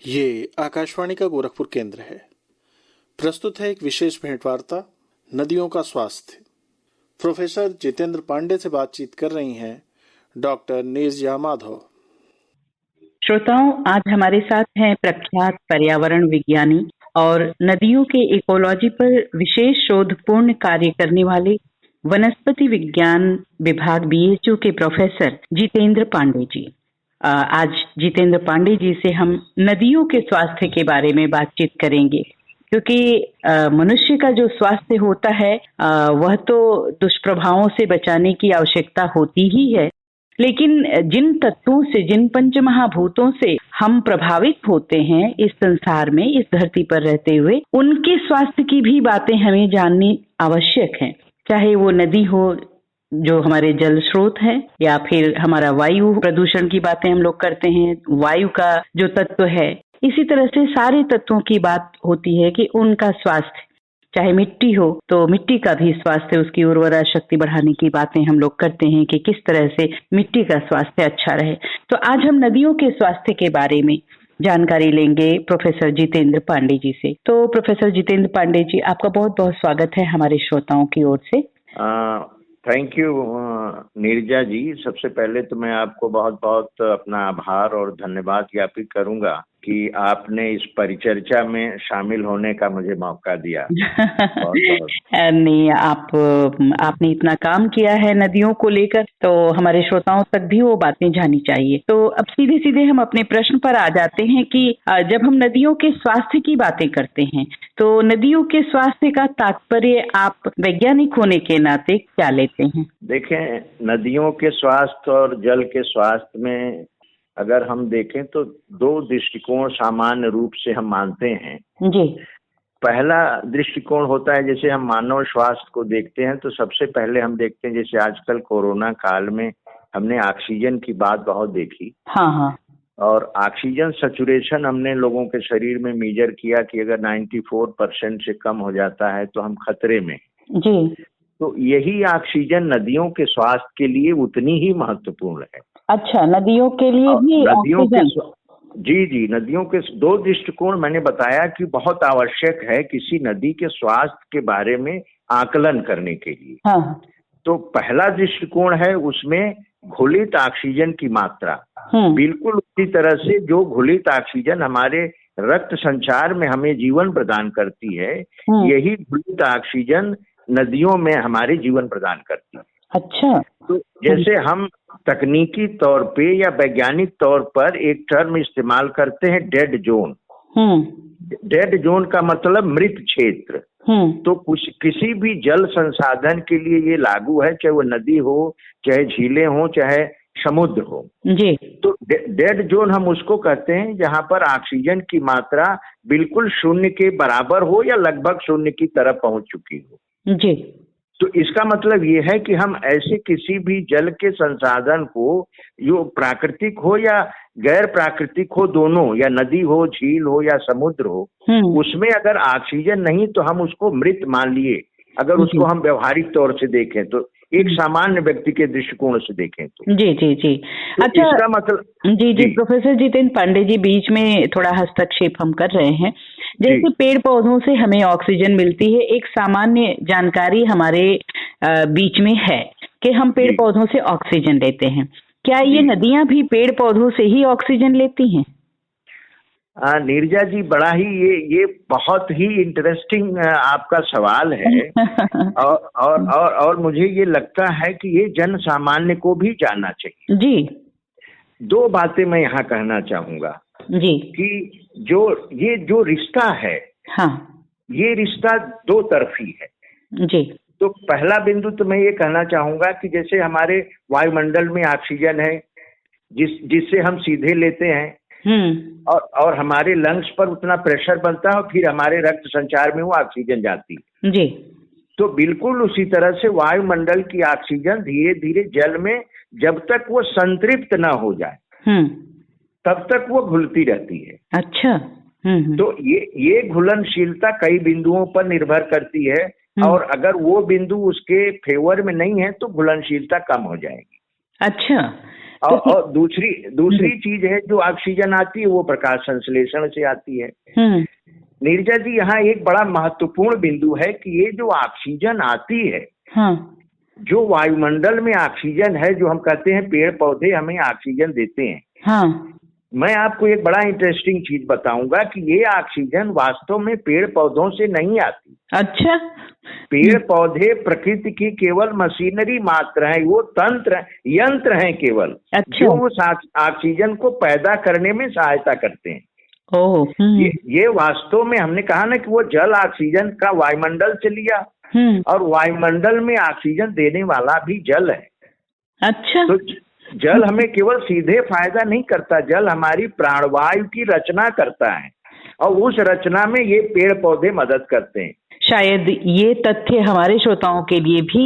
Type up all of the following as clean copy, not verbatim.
ये आकाशवाणी का गोरखपुर केंद्र है। प्रस्तुत है एक विशेष भेंटवार्ता नदियों का स्वास्थ्य। प्रोफेसर जितेंद्र पांडे से बातचीत कर रही हैं डॉक्टर नीरजा माधव। श्रोताओं, आज हमारे साथ हैं प्रख्यात पर्यावरण विज्ञानी और नदियों के इकोलॉजी पर विशेष शोधपूर्ण कार्य करने वाले वनस्पति विज्ञान विभाग BHU के प्रोफेसर जितेंद्र पांडे जी। आज जितेंद्र पांडे जी से हम नदियों के स्वास्थ्य के बारे में बातचीत करेंगे, क्योंकि मनुष्य का जो स्वास्थ्य होता है वह तो दुष्प्रभावों से बचाने की आवश्यकता होती ही है, लेकिन जिन तत्वों से, जिन पंचमहाभूतों से हम प्रभावित होते हैं इस संसार में, इस धरती पर रहते हुए, उनके स्वास्थ्य की भी बातें हमें जाननी आवश्यक है। चाहे वो नदी हो जो हमारे जल स्रोत है, या फिर हमारा वायु प्रदूषण की बातें हम लोग करते हैं, वायु का जो तत्व है, इसी तरह से सारे तत्वों की बात होती है कि उनका स्वास्थ्य, चाहे मिट्टी हो तो मिट्टी का भी स्वास्थ्य, उसकी उर्वरा शक्ति बढ़ाने की बातें हम लोग करते हैं कि किस तरह से मिट्टी का स्वास्थ्य अच्छा रहे। तो आज हम नदियों के स्वास्थ्य के बारे में जानकारी लेंगे प्रोफेसर जितेंद्र पांडे जी से। तो प्रोफेसर जितेंद्र पांडे जी, आपका बहुत बहुत स्वागत है हमारे श्रोताओं की ओर से। थैंक यू नीरजा जी। सबसे पहले तो मैं आपको बहुत बहुत अपना आभार और धन्यवाद ज्ञापित करूंगा कि आपने इस परिचर्चा में शामिल होने का मुझे मौका दिया। नहीं, आपने इतना काम किया है नदियों को लेकर, तो हमारे श्रोताओं तक भी वो बातें जानी चाहिए। तो अब सीधे सीधे हम अपने प्रश्न पर आ जाते हैं कि जब हम नदियों के स्वास्थ्य की बातें करते हैं तो नदियों के स्वास्थ्य का तात्पर्य आप वैज्ञानिक होने के नाते क्या लेते हैं? देखें, नदियों के स्वास्थ्य और जल के स्वास्थ्य में अगर हम देखें तो दो दृष्टिकोण सामान्य रूप से हम मानते हैं जी। पहला दृष्टिकोण होता है, जैसे हम मानव स्वास्थ्य को देखते हैं तो सबसे पहले हम देखते हैं, जैसे आजकल कोरोना काल में हमने ऑक्सीजन की बात बहुत देखी। हाँ। और ऑक्सीजन सैचुरेशन हमने लोगों के शरीर में मेजर किया कि अगर 94% से कम हो जाता है तो हम खतरे में जी। तो यही ऑक्सीजन नदियों के स्वास्थ्य के लिए उतनी ही महत्वपूर्ण है। अच्छा, नदियों के लिए भी ऑक्सीजन? जी, नदियों के दो दृष्टिकोण मैंने बताया कि बहुत आवश्यक है किसी नदी के स्वास्थ्य के बारे में आकलन करने के लिए। हाँ। तो पहला दृष्टिकोण है उसमें घुलित ऑक्सीजन की मात्रा, बिल्कुल उसी तरह से जो घुलित ऑक्सीजन हमारे रक्त संचार में हमें जीवन प्रदान करती है, यही घुलित ऑक्सीजन नदियों में हमारे जीवन प्रदान करती है। अच्छा। तो जैसे हम तकनीकी तौर पे या वैज्ञानिक तौर पर एक टर्म इस्तेमाल करते हैं, डेड जोन। डेड जोन का मतलब मृत क्षेत्र। तो किसी भी जल संसाधन के लिए ये लागू है, चाहे वो नदी हो, चाहे झीलें हो, चाहे समुद्र हो जी। तो डेड जोन हम उसको कहते हैं जहां पर ऑक्सीजन की मात्रा बिल्कुल शून्य के बराबर हो या लगभग शून्य की तरफ पहुंच चुकी हो जी। तो इसका मतलब ये है कि हम ऐसे किसी भी जल के संसाधन को, जो प्राकृतिक हो या गैर प्राकृतिक हो दोनों, या नदी हो, झील हो या समुद्र हो, उसमें अगर ऑक्सीजन नहीं तो हम उसको मृत मान लिए। अगर उसको हम व्यवहारिक तौर से देखें तो, एक सामान्य व्यक्ति के दृष्टिकोण से देखें तो। जी। तो अच्छा, इसका मतलब जी। प्रोफेसर जितेंद्र पांडे जी, बीच में थोड़ा हस्तक्षेप हम कर रहे हैं। जैसे पेड़ पौधों से हमें ऑक्सीजन मिलती है, एक सामान्य जानकारी हमारे बीच में है कि हम पेड़ पौधों से ऑक्सीजन लेते हैं। क्या ये नदियां भी पेड़ पौधों से ही ऑक्सीजन लेती हैं? नीरजा जी, बड़ा ही ये बहुत ही इंटरेस्टिंग आपका सवाल है। और मुझे ये लगता है कि ये जन सामान्य को भी जानना चाहिए जी। दो बातें मैं यहाँ कहना चाहूंगा जी कि जो रिश्ता है, हाँ, ये रिश्ता दो तरफी है जी। तो पहला बिंदु तो मैं ये कहना चाहूंगा कि जैसे हमारे वायुमंडल में ऑक्सीजन है, जिससे हम सीधे लेते हैं, और हमारे लंग्स पर उतना प्रेशर बनता है और फिर हमारे रक्त संचार में वो ऑक्सीजन जाती है जी। तो बिल्कुल उसी तरह से वायुमंडल की ऑक्सीजन धीरे धीरे जल में जब तक वो संतृप्त ना हो जाए तब तक वो घुलती रहती है। अच्छा। तो ये घुलनशीलता कई बिंदुओं पर निर्भर करती है, और अगर वो बिंदु उसके फेवर में नहीं है तो घुलनशीलता कम हो जाएगी। अच्छा, और दूसरी चीज है, जो ऑक्सीजन आती है वो प्रकाश संश्लेषण से आती है। नीरजा जी, यहाँ एक बड़ा महत्वपूर्ण बिंदु है कि ये जो ऑक्सीजन आती है, जो वायुमंडल में ऑक्सीजन है, जो हम कहते हैं पेड़ पौधे हमें ऑक्सीजन देते हैं, मैं आपको एक बड़ा इंटरेस्टिंग चीज बताऊंगा कि ये ऑक्सीजन वास्तव में पेड़ पौधों से नहीं आती। अच्छा। पेड़ पौधे प्रकृति की केवल मशीनरी मात्र है, वो यंत्र हैं केवल। अच्छा। जो उस ऑक्सीजन को पैदा करने में सहायता करते हैं। ये वास्तव में हमने कहा ना कि वो जल ऑक्सीजन का वायुमंडल से लिया, और वायुमंडल में ऑक्सीजन देने वाला भी जल है। अच्छा। तो जल हमें केवल सीधे फायदा नहीं करता, जल हमारी प्राणवायु की रचना करता है, और उस रचना में ये पेड़ पौधे मदद करते हैं। शायद ये तथ्य हमारे श्रोताओं के लिए भी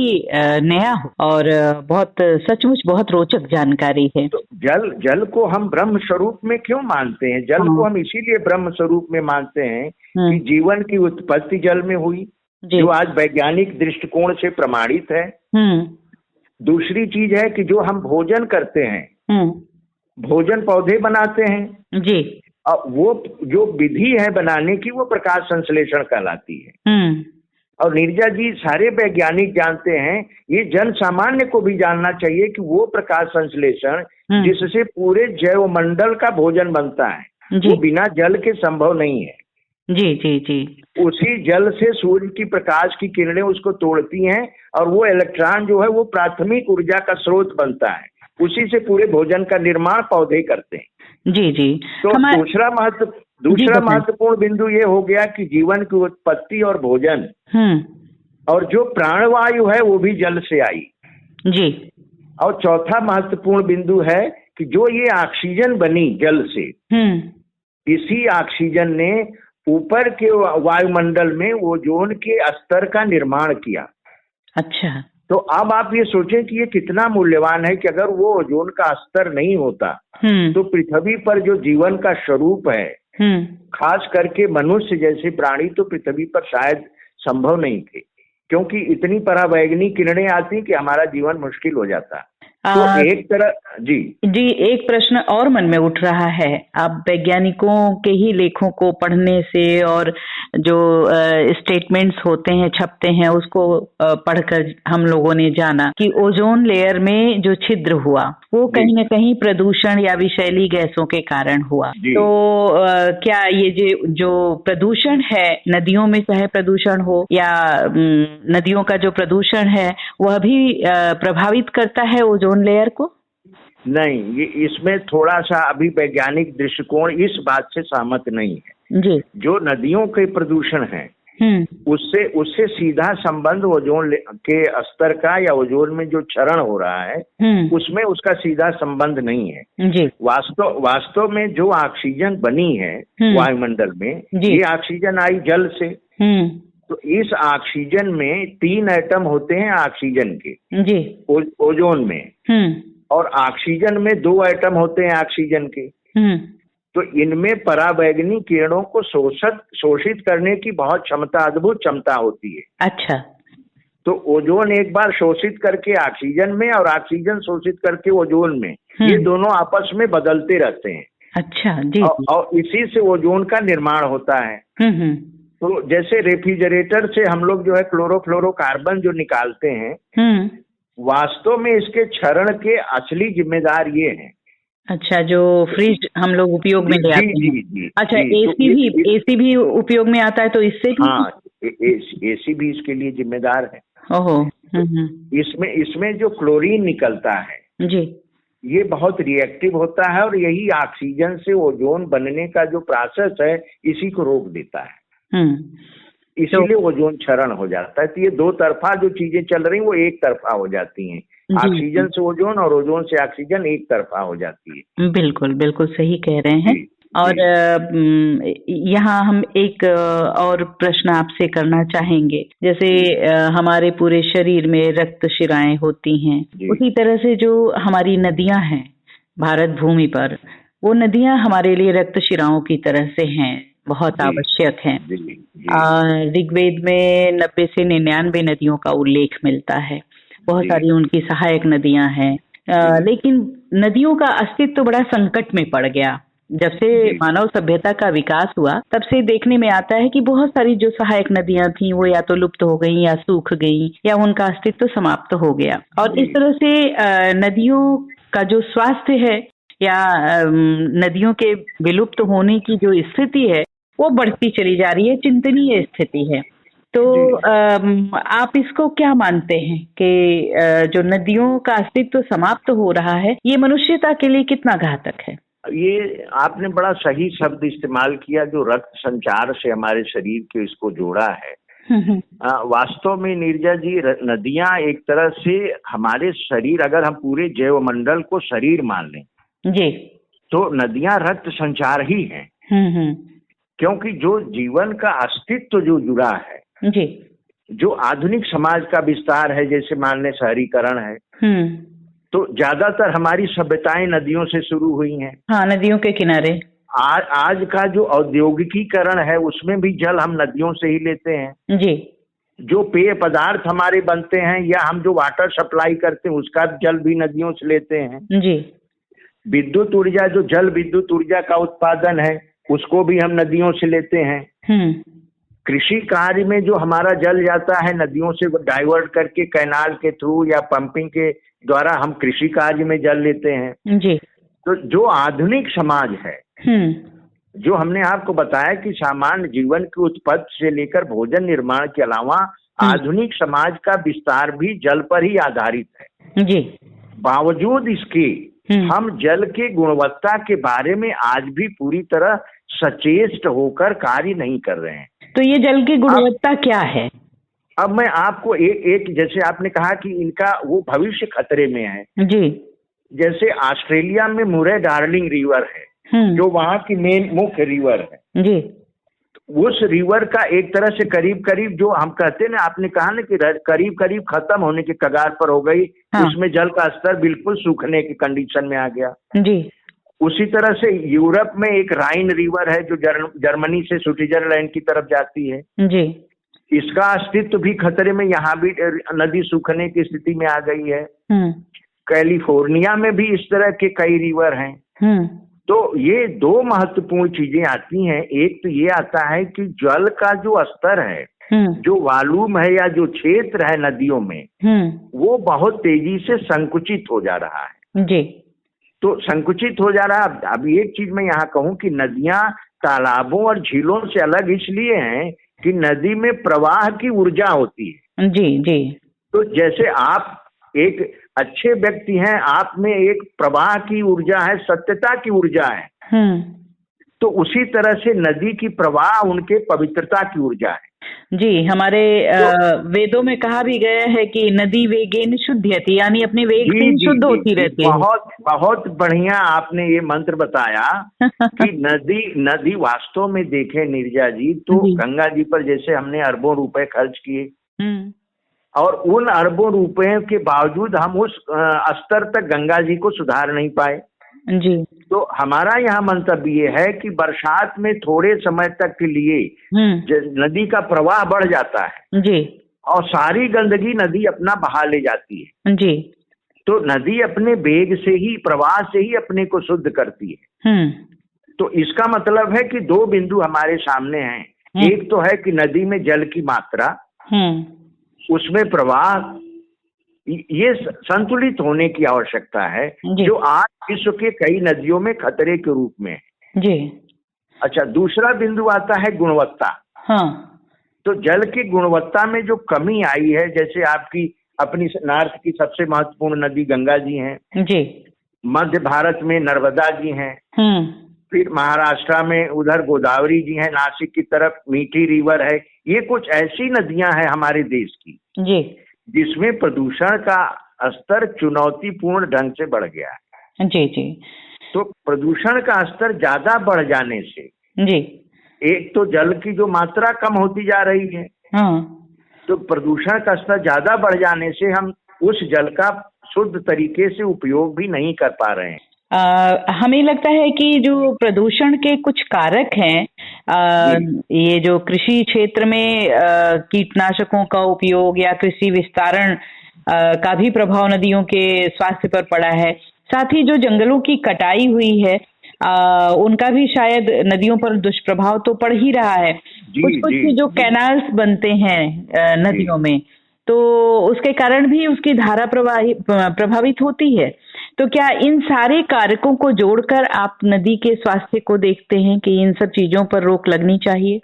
नया हो और बहुत सचमुच बहुत रोचक जानकारी है। तो जल को हम ब्रह्म स्वरूप में क्यों मानते हैं? जल को हम इसीलिए ब्रह्म स्वरूप में मानते हैं कि जीवन की उत्पत्ति जल में हुई, जो आज वैज्ञानिक दृष्टिकोण से प्रमाणित है। दूसरी चीज है कि जो हम भोजन करते हैं, भोजन पौधे बनाते हैं जी, और वो जो विधि है बनाने की वो प्रकाश संश्लेषण कहलाती है। और नीरजा जी, सारे वैज्ञानिक जानते हैं, ये जन सामान्य को भी जानना चाहिए कि वो प्रकाश संश्लेषण जिससे पूरे जैव मंडल का भोजन बनता है, वो बिना जल के संभव नहीं है। जी जी जी। उसी जल से सूर्य की प्रकाश की किरणें उसको तोड़ती हैं, और वो इलेक्ट्रॉन जो है वो प्राथमिक ऊर्जा का स्रोत बनता है, उसी से पूरे भोजन का निर्माण पौधे करते हैं। जी जी। तो दूसरा महत्वपूर्ण बिंदु ये हो गया कि जीवन की उत्पत्ति और भोजन, और जो प्राणवायु है वो भी जल से आई जी। और चौथा महत्वपूर्ण बिंदु है कि जो ये ऑक्सीजन बनी जल से, इसी ऑक्सीजन ने ऊपर के वायुमंडल में ओजोन के स्तर का निर्माण किया। अच्छा। तो अब आप ये सोचें कि ये कितना मूल्यवान है कि अगर वो ओजोन का स्तर नहीं होता तो पृथ्वी पर जो जीवन का स्वरूप है, खास करके मनुष्य जैसे प्राणी, तो पृथ्वी पर शायद संभव नहीं थे, क्योंकि इतनी परावैंगनिक किरणें आती कि हमारा जीवन मुश्किल हो जाता। तो एक तरह जी एक प्रश्न और मन में उठ रहा है। आप वैज्ञानिकों के ही लेखों को पढ़ने से और जो स्टेटमेंट्स होते हैं, छपते हैं, उसको पढ़कर हम लोगों ने जाना कि ओजोन लेयर में जो छिद्र हुआ वो कहीं न कहीं प्रदूषण या विषैली गैसों के कारण हुआ। तो क्या ये जो प्रदूषण है नदियों में, चाहे प्रदूषण हो या नदियों का जो प्रदूषण है, वह भी प्रभावित करता है ओजोन लेयर को? नहीं, ये इसमें थोड़ा सा अभी वैज्ञानिक दृष्टिकोण इस बात से सहमत नहीं है जी। जो नदियों के प्रदूषण है उससे सीधा संबंध ओजोन के स्तर का या ओजोन में जो क्षरण हो रहा है उसमें उसका सीधा संबंध नहीं है जी। वास्तव में जो ऑक्सीजन बनी है वायुमंडल में, ये ऑक्सीजन आई जल से। तो इस ऑक्सीजन में 3 एटम होते हैं ऑक्सीजन के जी, ओजोन में, और ऑक्सीजन में 2 एटम होते हैं ऑक्सीजन के। तो इनमें परावैंगनिक किरणों को शोषित करने की बहुत अद्भुत क्षमता होती है। अच्छा। तो ओजोन एक बार शोषित करके ऑक्सीजन में, और ऑक्सीजन शोषित करके ओजोन में, ये दोनों आपस में बदलते रहते हैं। अच्छा जी। और इसी से ओजोन का निर्माण होता है। तो जैसे रेफ्रिजरेटर से हम लोग जो है क्लोरोफ्लोरोकार्बन जो निकालते हैं, वास्तव में इसके क्षरण के असली जिम्मेदार ये हैं। अच्छा, जो फ्रिज हम लोग उपयोग में ले आते हैं। जी। अच्छा, एसी भी उपयोग में आता है, तो इससे भी? हाँ, एसी भी इसके लिए जिम्मेदार है। ओहो। इसमें जो क्लोरीन निकलता है जी, ये बहुत रिएक्टिव होता है, और यही ऑक्सीजन से ओजोन बनने का जो प्रोसेस है इसी को रोक देता है। इसीलिए ओजोन क्षरण हो जाता है। तो ये 2 तरफा जो चीजें चल रही वो एक तरफा हो जाती हैं। ऑक्सीजन से ओजोन और ओजोन से ऑक्सीजन एक तरफा हो जाती है। बिल्कुल बिल्कुल सही कह रहे हैं। और यहाँ हम एक और प्रश्न आपसे करना चाहेंगे। जैसे हमारे पूरे शरीर में रक्त शिराएं होती हैं, उसी तरह से जो हमारी नदियां हैं भारत भूमि पर, वो नदियां हमारे लिए रक्त शिराओं की तरह से हैं, बहुत आवश्यक हैं। ऋग्वेद में 90 से 99 नदियों का उल्लेख मिलता है। बहुत सारी उनकी सहायक नदियां हैं, लेकिन नदियों का अस्तित्व तो बड़ा संकट में पड़ गया। जब से मानव सभ्यता का विकास हुआ तब से देखने में आता है कि बहुत सारी जो सहायक नदियां थी वो या तो लुप्त हो गई या सूख गई या उनका अस्तित्व समाप्त हो गया। और इस तरह से नदियों का जो स्वास्थ्य है या नदियों के विलुप्त होने की जो स्थिति है वो बढ़ती चली जा रही है, चिंतनीय स्थिति है। तो आप इसको क्या मानते हैं कि जो नदियों का अस्तित्व समाप्त हो रहा है ये मनुष्यता के लिए कितना घातक है? ये आपने बड़ा सही शब्द इस्तेमाल किया, जो रक्त संचार से हमारे शरीर के इसको जोड़ा है। वास्तव में नीरजा जी, नदियां एक तरह से हमारे शरीर, अगर हम पूरे जैव मंडल को शरीर मान लें जी, तो नदियां रक्त संचार ही हैं। क्योंकि जो जीवन का अस्तित्व जो जुड़ा है जी, जो आधुनिक समाज का विस्तार है, जैसे मान लें शहरीकरण है, तो ज्यादातर हमारी सभ्यताएं नदियों से शुरू हुई हैं। हाँ, नदियों के किनारे। आज का जो औद्योगिकीकरण है उसमें भी जल हम नदियों से ही लेते हैं जी। जो पेय पदार्थ हमारे बनते हैं या हम जो वाटर सप्लाई करते हैं उसका जल भी नदियों से लेते हैं जी। विद्युत ऊर्जा, जो जल विद्युत ऊर्जा का उत्पादन है उसको भी हम नदियों से लेते हैं। कृषि कार्य में जो हमारा जल जाता है नदियों से डाइवर्ट करके कैनाल के थ्रू या पंपिंग के द्वारा हम कृषि कार्य में जल लेते हैं जी। तो जो आधुनिक समाज है, जो हमने आपको बताया कि सामान्य जीवन की उत्पत्ति से लेकर भोजन निर्माण के अलावा आधुनिक समाज का विस्तार भी जल पर ही आधारित है जी। बावजूद इसके हम जल के गुणवत्ता के बारे में आज भी पूरी तरह सचेत होकर कार्य नहीं कर रहे हैं। तो ये जल की गुणवत्ता क्या है? अब मैं आपको एक जैसे आपने कहा कि इनका वो भविष्य खतरे में है जी। जैसे ऑस्ट्रेलिया में मुरे डार्लिंग रिवर है जो वहाँ की मेन मुख्य रिवर है जी। उस रिवर का एक तरह से करीब करीब जो हम कहते हैं ना, आपने कहा ना कि करीब करीब खत्म होने के कगार पर हो गई। हाँ। उसमें जल का स्तर बिल्कुल सूखने की कंडीशन में आ गया जी। उसी तरह से यूरोप में एक राइन रिवर है जो जर्मनी से स्विट्जरलैंड की तरफ जाती है जी। इसका अस्तित्व भी खतरे में, यहाँ भी नदी सूखने की स्थिति में आ गई है। कैलिफोर्निया में भी इस तरह के कई रिवर हैं। तो ये दो महत्वपूर्ण चीजें आती हैं। एक तो ये आता है कि जल का जो स्तर है, जो वॉल्यूम है या जो क्षेत्र है नदियों में, वो बहुत तेजी से संकुचित हो जा रहा है जी। तो संकुचित हो जा रहा है। अब एक चीज मैं यहाँ कहूँ कि नदियां तालाबों और झीलों से अलग इसलिए हैं कि नदी में प्रवाह की ऊर्जा होती है जी जी। तो जैसे आप एक अच्छे व्यक्ति हैं, आप में एक प्रवाह की ऊर्जा है, सत्यता की ऊर्जा है, तो उसी तरह से नदी की प्रवाह उनके पवित्रता की ऊर्जा है जी। हमारे वेदों में कहा भी गया है कि नदी वेगेन शुद्धयति, यानी अपने वेग से शुद्ध होती रहती है। बहुत बढ़िया आपने ये मंत्र बताया कि नदी वास्तव में देखे नीरजा जी तो गंगा जी पर जैसे हमने अरबों रुपए खर्च किए और उन अरबों रुपए के बावजूद हम उस स्तर तक गंगा जी को सुधार नहीं पाए जी। तो हमारा यहाँ मंतव्य ये है कि बरसात में थोड़े समय तक के लिए नदी का प्रवाह बढ़ जाता है जी और सारी गंदगी नदी अपना बहा ले जाती है जी। तो नदी अपने वेग से ही, प्रवाह से ही अपने को शुद्ध करती है। तो इसका मतलब है कि दो बिंदु हमारे सामने हैं। एक तो है कि नदी में जल की मात्रा, उसमें प्रवाह, ये संतुलित होने की आवश्यकता है जो आज विश्व के कई नदियों में खतरे के रूप में है जी। अच्छा, दूसरा बिंदु आता है गुणवत्ता। हाँ। तो जल की गुणवत्ता में जो कमी आई है, जैसे आपकी अपनी नॉर्थ की सबसे महत्वपूर्ण नदी गंगा जी हैं जी। मध्य भारत में नर्मदा जी हैं, फिर महाराष्ट्र में उधर गोदावरी जी हैं, नासिक की तरफ मीठी रिवर है। ये कुछ ऐसी नदियां हैं हमारे देश की जी जिसमें प्रदूषण का स्तर चुनौतीपूर्ण ढंग से बढ़ गया है जी जी। तो प्रदूषण का स्तर ज्यादा बढ़ जाने से जी एक तो जल की जो मात्रा कम होती जा रही है, तो प्रदूषण का स्तर ज्यादा बढ़ जाने से हम उस जल का शुद्ध तरीके से उपयोग भी नहीं कर पा रहे हैं। हमें लगता है कि जो प्रदूषण के कुछ कारक हैं, ये जो कृषि क्षेत्र में कीटनाशकों का उपयोग या कृषि विस्तारण का भी प्रभाव नदियों के स्वास्थ्य पर पड़ा है। साथ ही जो जंगलों की कटाई हुई है उनका भी शायद नदियों पर दुष्प्रभाव तो पड़ ही रहा है। कुछ कुछ जो कैनाल्स बनते हैं नदियों में, तो उसके कारण भी उसकी धारा प्रभावित होती है। तो क्या इन सारे कारकों को जोड़कर आप नदी के स्वास्थ्य को देखते हैं कि इन सब चीजों पर रोक लगनी चाहिए?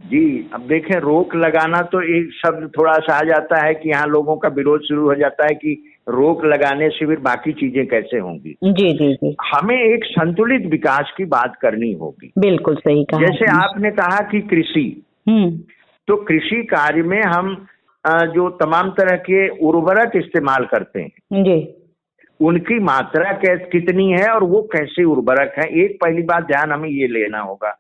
जी, अब देखें, रोक लगाना तो एक शब्द थोड़ा सा आ जाता है कि यहाँ लोगों का विरोध शुरू हो जाता है कि रोक लगाने से फिर बाकी चीजें कैसे होंगी। जी जी जी, हमें एक संतुलित विकास की बात करनी होगी। बिल्कुल सही कहा। जैसे आपने कहा कि कृषि, तो कृषि कार्य में हम जो तमाम तरह के उर्वरक इस्तेमाल करते हैं जी, उनकी मात्रा कितनी है और वो कैसे उर्वरक है, एक पहली बात ध्यान हमें ये लेना होगा।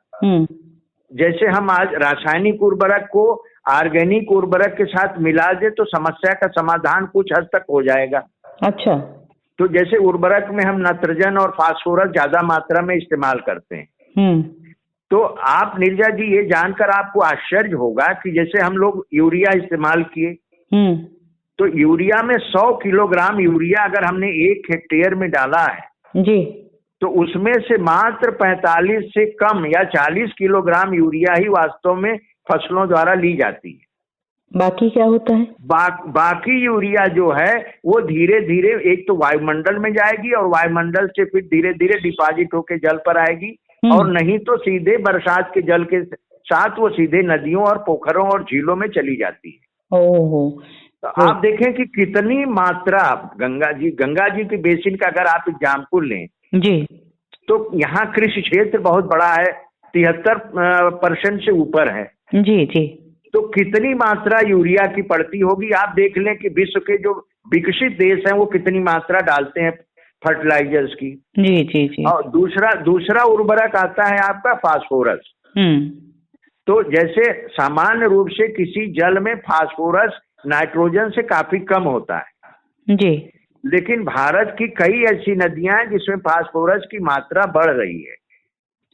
जैसे हम आज रासायनिक उर्वरक को ऑर्गेनिक उर्वरक के साथ मिला दे तो समस्या का समाधान कुछ हद तक हो जाएगा। अच्छा। तो जैसे उर्वरक में हम नाइट्रोजन और फास्फोरस ज्यादा मात्रा में इस्तेमाल करते हैं, तो आप नीरजा जी ये जानकर आपको आश्चर्य होगा कि जैसे हम लोग यूरिया इस्तेमाल किए, तो यूरिया में 100 किलोग्राम यूरिया अगर हमने 1 हेक्टेयर में डाला है जी, तो उसमें से मात्र 45 से कम या 40 किलोग्राम यूरिया ही वास्तव में फसलों द्वारा ली जाती है। बाकी क्या होता है? बाकी यूरिया जो है वो धीरे धीरे एक तो वायुमंडल में जाएगी और वायुमंडल से फिर धीरे धीरे डिपॉजिट होके जल पर आएगी, और नहीं तो सीधे बरसात के जल के साथ वो सीधे नदियों और पोखरों और झीलों में चली जाती है। ओहो। तो आप देखें कि कितनी मात्रा, गंगा जी की बेसिन का अगर आप एग्जाम्पल लें जी, तो यहाँ कृषि क्षेत्र बहुत बड़ा है, 73% से ऊपर है। जी जी, तो कितनी मात्रा यूरिया की पड़ती होगी, आप देख लें कि विश्व के जो विकसित देश हैं वो कितनी मात्रा डालते हैं फर्टिलाइजर्स की। जी जी जी। और दूसरा उर्वरक आता है आपका फास्फोरस। तो जैसे सामान्य रूप से किसी जल में फास्फोरस नाइट्रोजन से काफी कम होता है जी, लेकिन भारत की कई ऐसी नदियां हैं जिसमें फास्फोरस की मात्रा बढ़ रही है।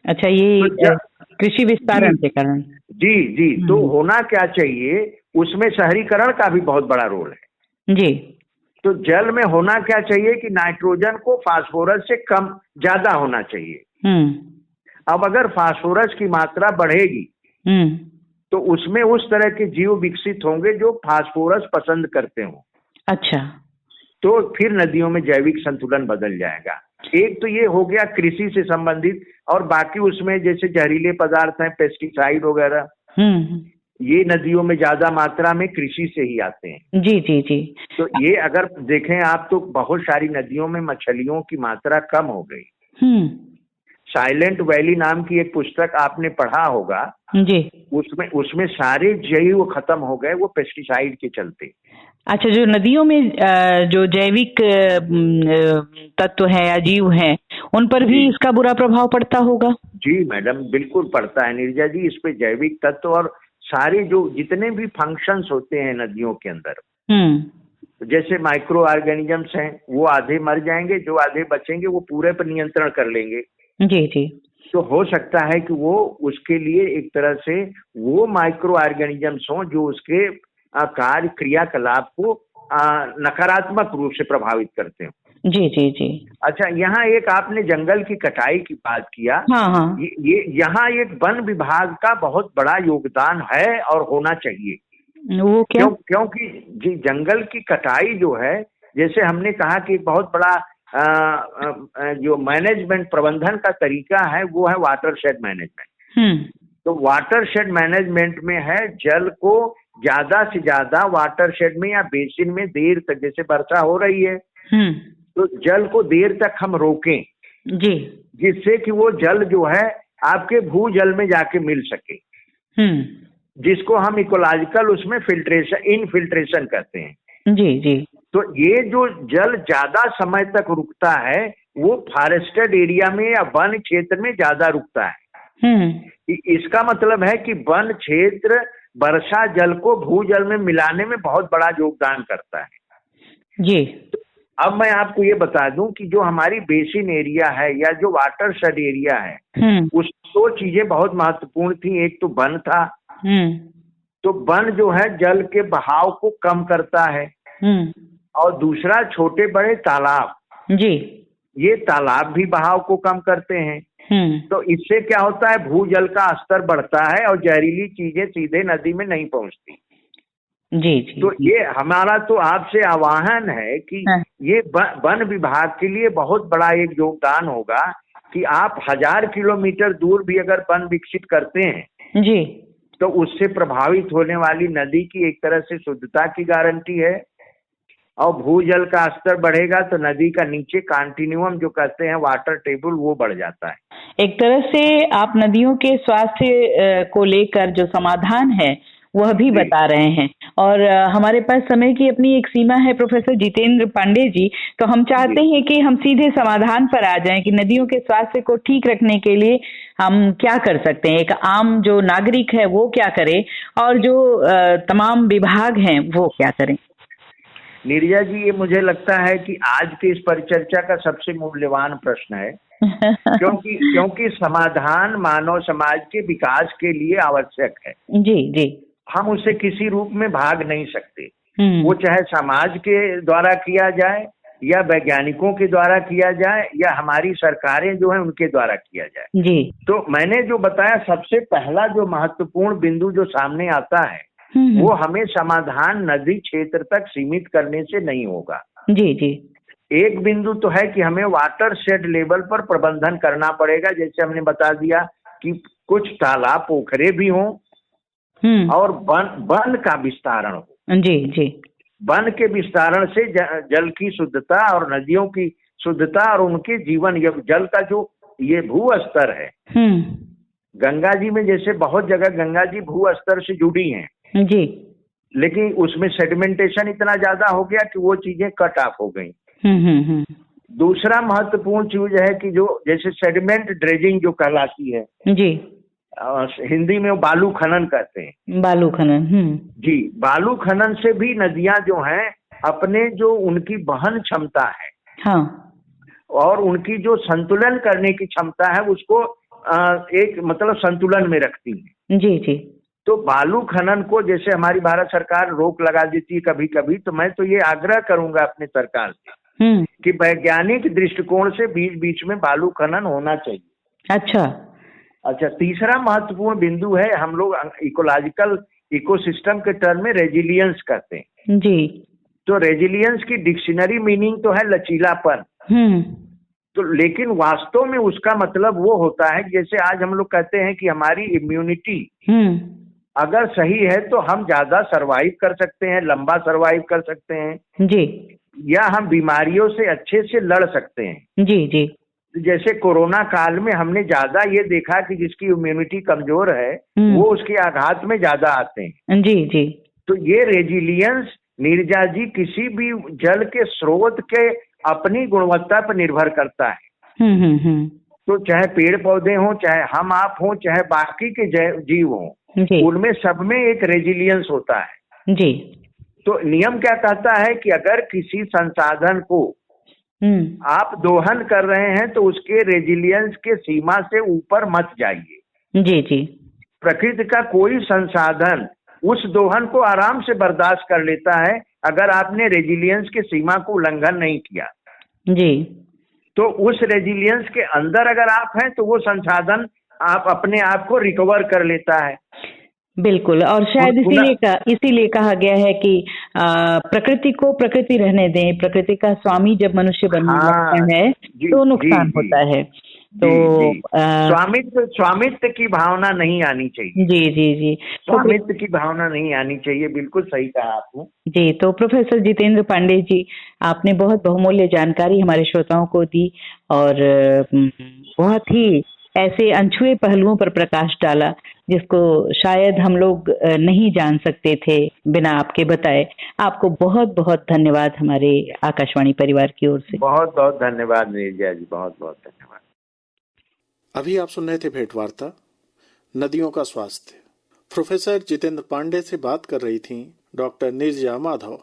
अच्छा, ये तो कृषि विस्तारण के कारण। जी जी, तो होना क्या चाहिए, उसमें शहरीकरण का भी बहुत बड़ा रोल है जी। तो जल में होना क्या चाहिए कि नाइट्रोजन को फास्फोरस से कम ज्यादा होना चाहिए। अब अगर फास्फोरस की मात्रा बढ़ेगी तो उसमें उस तरह के जीव विकसित होंगे जो फास्फोरस पसंद करते हो। अच्छा। तो फिर नदियों में जैविक संतुलन बदल जाएगा। एक तो ये हो गया कृषि से संबंधित, और बाकी उसमें जैसे जहरीले पदार्थ हैं, पेस्टिसाइड वगैरह, ये नदियों में ज्यादा मात्रा में कृषि से ही आते हैं। जी जी जी। तो ये अगर देखें आप तो बहुत सारी नदियों में मछलियों की मात्रा कम हो गई। साइलेंट वैली नाम की एक पुस्तक आपने पढ़ा होगा जी, उसमें सारे जैव खत्म हो गए वो पेस्टिसाइड के चलते। अच्छा, जो नदियों में जो जैविक तत्व है या जीव हैं उन पर भी इसका बुरा प्रभाव पड़ता होगा? जी मैडम, बिल्कुल पड़ता है नीरजा जी। इस पे जैविक तत्व और सारे जो जितने भी फंक्शंस होते हैं नदियों के अंदर, जैसे माइक्रो ऑर्गेनिजम्स हैं वो आधे मर जाएंगे, जो आधे बचेंगे वो पूरे पर नियंत्रण कर लेंगे। जी जी। तो हो सकता है कि वो उसके लिए एक तरह से वो माइक्रो ऑर्गेनिजम्स हों जो उसके कार्य क्रियाकलाप को नकारात्मक रूप से प्रभावित करते हैं। जी जी जी। अच्छा, यहाँ एक आपने जंगल की कटाई की बात किया। हाँ। ये यहाँ एक वन विभाग का बहुत बड़ा योगदान है और होना चाहिए। वो क्या? क्योंकि जी जंगल की कटाई जो है, जैसे हमने कहा कि एक बहुत बड़ा जो मैनेजमेंट प्रबंधन का तरीका है वो है वाटरशेड मैनेजमेंट। तो वाटरशेड मैनेजमेंट में है जल को ज्यादा से ज्यादा वाटरशेड में या बेसिन में देर तक, जैसे वर्षा हो रही है तो जल को देर तक हम रोकें जी, जिससे कि वो जल जो है आपके भूजल में जाके मिल सके, जिसको हम इकोलॉजिकल उसमें इनफिल्ट्रेशन कहते हैं। जी जी। तो ये जो जल ज्यादा समय तक रुकता है वो फॉरेस्टेड एरिया में या वन क्षेत्र में ज्यादा रुकता है। इसका मतलब है कि वन क्षेत्र वर्षा जल को भूजल में मिलाने में बहुत बड़ा योगदान करता है जी। तो अब मैं आपको ये बता दूं कि जो हमारी बेसिन एरिया है या जो वाटरशेड एरिया है उस दो चीजें बहुत महत्वपूर्ण थी। एक तो वन था, तो वन जो है जल के बहाव को कम करता है और दूसरा छोटे बड़े तालाब, जी, ये तालाब भी बहाव को कम करते हैं। तो इससे क्या होता है, भूजल का स्तर बढ़ता है और जहरीली चीजें सीधे नदी में नहीं पहुंचती। जी जी। तो ये हमारा तो आपसे आह्वान है कि हाँ। ये वन विभाग के लिए बहुत बड़ा एक योगदान होगा कि आप 1000 किलोमीटर दूर भी अगर वन विकसित करते हैं जी, तो उससे प्रभावित होने वाली नदी की एक तरह से शुद्धता की गारंटी है। और भूजल का स्तर बढ़ेगा तो नदी का नीचे कंटिन्यूम जो कहते हैं वाटर टेबल, वो बढ़ जाता है। एक तरह से आप नदियों के स्वास्थ्य को लेकर जो समाधान है वह भी बता रहे हैं। और हमारे पास समय की अपनी एक सीमा है प्रोफेसर जितेंद्र पांडे जी, तो हम चाहते हैं कि हम सीधे समाधान पर आ जाएं कि नदियों के स्वास्थ्य को ठीक रखने के लिए हम क्या कर सकते हैं। एक आम जो नागरिक है वो क्या करे और जो तमाम विभाग हैं वो क्या करें। नीरजा जी, ये मुझे लगता है कि आज के इस परिचर्चा का सबसे मूल्यवान प्रश्न है क्योंकि समाधान मानव समाज के विकास के लिए आवश्यक है। जी जी। हम उसे किसी रूप में भाग नहीं सकते, वो चाहे समाज के द्वारा किया जाए या वैज्ञानिकों के द्वारा किया जाए या हमारी सरकारें जो है उनके द्वारा किया जाए। जी। तो मैंने जो बताया, सबसे पहला जो महत्वपूर्ण बिंदु जो सामने आता है वो हमें समाधान नदी क्षेत्र तक सीमित करने से नहीं होगा। जी जी। एक बिंदु तो है कि हमें वाटर शेड लेवल पर प्रबंधन करना पड़ेगा, जैसे हमने बता दिया कि कुछ तालाब पोखरे भी हों और वन का विस्तारण हो। जी जी। वन के विस्तारण से जल की शुद्धता और नदियों की शुद्धता और उनके जीवन जल का जो ये भू स्तर है, गंगा जी में जैसे बहुत जगह गंगा जी भू स्तर से जुड़ी हैं जी, लेकिन उसमें सेडिमेंटेशन इतना ज्यादा हो गया कि वो चीजें कट ऑफ हो गई। दूसरा महत्वपूर्ण चीज है कि जो जैसे सेडिमेंट ड्रेजिंग जो कहलाती है, जी, हिंदी में वो बालू खनन कहते हैं। बालू खनन। जी, बालू खनन से भी नदियां जो हैं अपने जो उनकी वहन क्षमता है, हाँ, और उनकी जो संतुलन करने की क्षमता है उसको एक मतलब संतुलन में रखती है। जी जी। तो बालू खनन को जैसे हमारी भारत सरकार रोक लगा देती है कभी कभी, तो मैं तो ये आग्रह करूंगा अपने सरकार से कि वैज्ञानिक दृष्टिकोण से बीच बीच में बालू खनन होना चाहिए। अच्छा, तीसरा महत्वपूर्ण बिंदु है, हम लोग इकोलॉजिकल इकोसिस्टम के टर्म में रेजिलियंस कहते हैं। जी। तो रेजिलियंस की डिक्शनरी मीनिंग तो है लचीलापन, तो लेकिन वास्तव में उसका मतलब वो होता है जैसे आज हम लोग कहते हैं कि हमारी इम्यूनिटी अगर सही है तो हम ज्यादा सरवाइव कर सकते हैं, लंबा सरवाइव कर सकते हैं जी, या हम बीमारियों से अच्छे से लड़ सकते हैं। जी जी। जैसे कोरोना काल में हमने ज्यादा ये देखा कि जिसकी इम्यूनिटी कमजोर है वो उसके आघात में ज्यादा आते हैं। जी जी। तो ये रेजिलियंस नीरजा जी किसी भी जल के स्रोत के अपनी गुणवत्ता पर निर्भर करता है। तो चाहे पेड़ पौधे हों, चाहे हम आप हों, चाहे बाकी के जीव हों, उनमें सब में एक रेजिलियंस होता है। जी। तो नियम क्या कहता है कि अगर किसी संसाधन को आप दोहन कर रहे हैं तो उसके रेजिलियंस के सीमा से ऊपर मत जाइए। जी जी। प्रकृति का कोई संसाधन उस दोहन को आराम से बर्दाश्त कर लेता है अगर आपने रेजिलियंस के सीमा को उल्लंघन नहीं किया। जी। तो उस रेजिलियंस के अंदर अगर आप हैं तो वो संसाधन आप अपने आप को रिकवर कर लेता है। बिल्कुल, और शायद इसीलिए कहा गया है कि प्रकृति को प्रकृति रहने दें। प्रकृति का स्वामी जब मनुष्य बनने लगता है तो नुकसान होता है। तो स्वामित्व की भावना नहीं आनी चाहिए। जी जी जी, स्वामित्व की भावना नहीं आनी चाहिए, बिल्कुल सही कहा आपने। जी, तो प्रोफेसर जितेंद्र पांडे जी, आपने बहुत बहुमूल्य जानकारी हमारे श्रोताओं को दी और बहुत ही ऐसे अनछुए पहलुओं पर प्रकाश डाला जिसको शायद हम लोग नहीं जान सकते थे बिना आपके बताए। आपको बहुत बहुत धन्यवाद हमारे आकाशवाणी परिवार की ओर से। बहुत बहुत धन्यवाद नीरजा जी, बहुत बहुत धन्यवाद। अभी आप सुन रहे थे भेंट वार्ता नदियों का स्वास्थ्य। प्रोफेसर जितेंद्र पांडे से बात कर रही थी डॉक्टर नीरजा माधव।